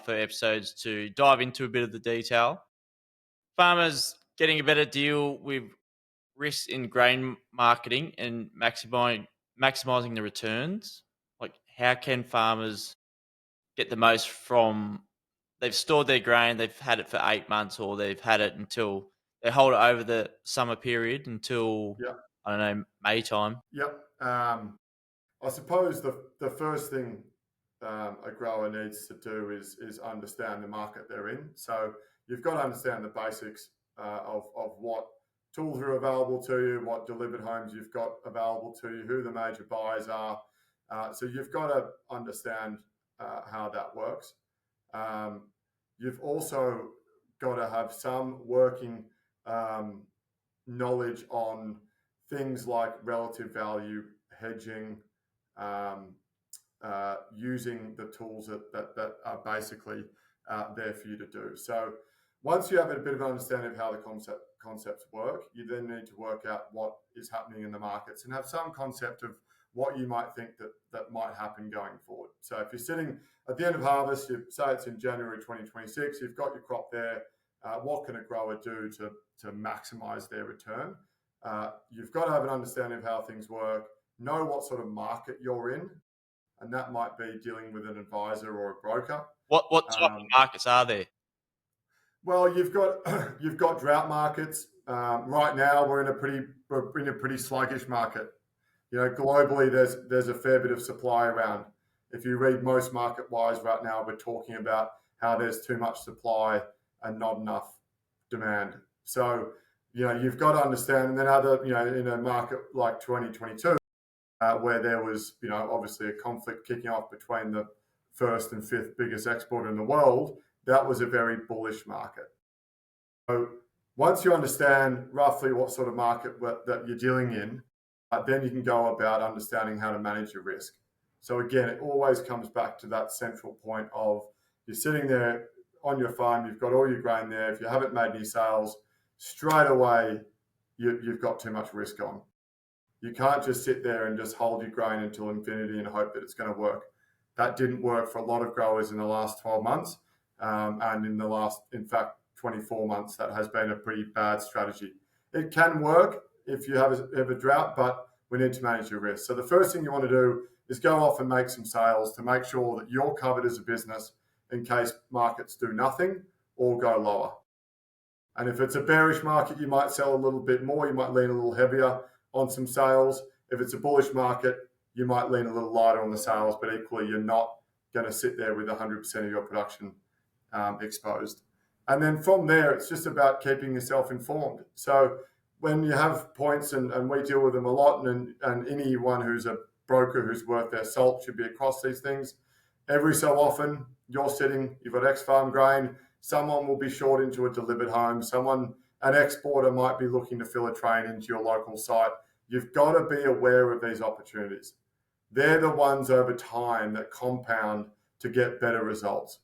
couple of episodes to dive into a bit of the detail. Farmers getting a better deal with risks in grain marketing and maximizing the returns. Like, how can farmers get the most from? They've stored their grain, they've had it for 8 months, or they've had it until they hold it over the summer period until Yeah. I don't know, May time. Yep. I suppose the first thing a grower needs to do is understand the market they're in. So you've got to understand the basics of what tools are available to you, what delivered homes you've got available to you, who the major buyers are. So you've got to understand how that works. You've also got to have some working knowledge on things like relative value, hedging, um, using the tools that are basically there for you to do. So once you have a bit of an understanding of how the concepts work, you then need to work out what is happening in the markets and have some concept of what you might think that might happen going forward. So if you're sitting at the end of harvest, you say it's in January 2026, you've got your crop there. What can a grower do to maximize their return? You've got to have an understanding of how things work, know what sort of market you're in, and that might be dealing with an advisor or a broker. What type of markets are there? Well, you've got drought markets. Right now, we're in a pretty sluggish market. You know, globally, there's a fair bit of supply around. If you read most market wise right now, we're talking about how there's too much supply and not enough demand. So, you know, you've got to understand. And then in a market like 2022, where there was, you know, obviously a conflict kicking off between the first and fifth biggest exporter in the world, that was a very bullish market. So once you understand roughly what sort of market that you're dealing in, then you can go about understanding how to manage your risk. So again, it always comes back to that central point of you're sitting there on your farm, you've got all your grain there. If you haven't made any sales, straight away, you've got too much risk on. You can't just sit there and just hold your grain until infinity and hope that it's going to work. That didn't work for a lot of growers in the last 12 months. And in fact, 24 months, that has been a pretty bad strategy. It can work if you have a drought, but we need to manage your risk. So the first thing you want to do is go off and make some sales to make sure that you're covered as a business in case markets do nothing or go lower. And if it's a bearish market, you might sell a little bit more. You might lean a little heavier on some sales. If it's a bullish market, you might lean a little lighter on the sales, but equally, you're not going to sit there with 100% of your production exposed. And then from there, it's just about keeping yourself informed. So when you have points, and we deal with them a lot, and anyone who's a broker who's worth their salt should be across these things. Every so often, you've got X-farm grain, someone will be short into a delivered home, an exporter might be looking to fill a train into your local site. You've got to be aware of these opportunities. They're the ones over time that compound to get better results.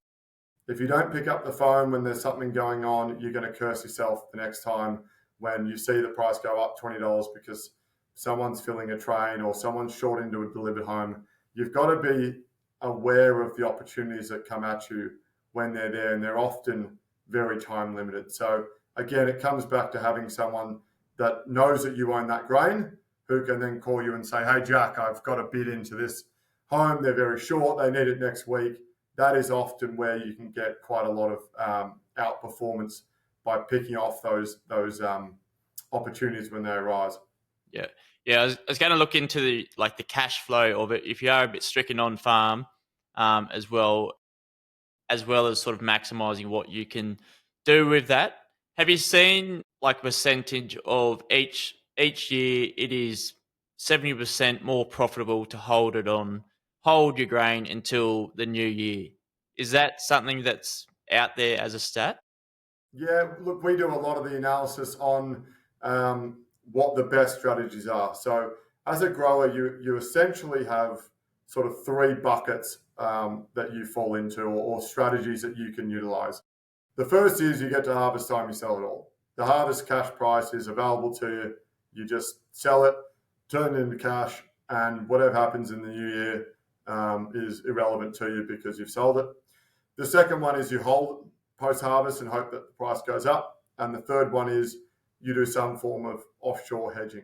If you don't pick up the phone when there's something going on, you're going to curse yourself the next time when you see the price go up $20 because someone's filling a train or someone's short into a delivered home. You've got to be aware of the opportunities that come at you when they're there, and they're often very time limited. So again, it comes back to having someone that knows that you own that grain, who can then call you and say, hey, Jack, I've got a bid into this home. They're very short. They need it next week. That is often where you can get quite a lot of outperformance by picking off those opportunities when they arise. Yeah. I was going to look into the cash flow of it. If you are a bit stricken on farm, as well as sort of maximizing what you can do with that. Have you seen like percentage of each year? It is 70% more profitable to hold your grain until the new year. Is that something that's out there as a stat? Yeah, look, we do a lot of the analysis on what the best strategies are. So as a grower, you essentially have sort of three buckets that you fall into, or strategies that you can utilize. The first is you get to harvest time, you sell it all. The harvest cash price is available to you. You just sell it, turn it into cash, and whatever happens in the new year is irrelevant to you because you've sold it. The second one is you hold post-harvest and hope that the price goes up. And the third one is you do some form of offshore hedging.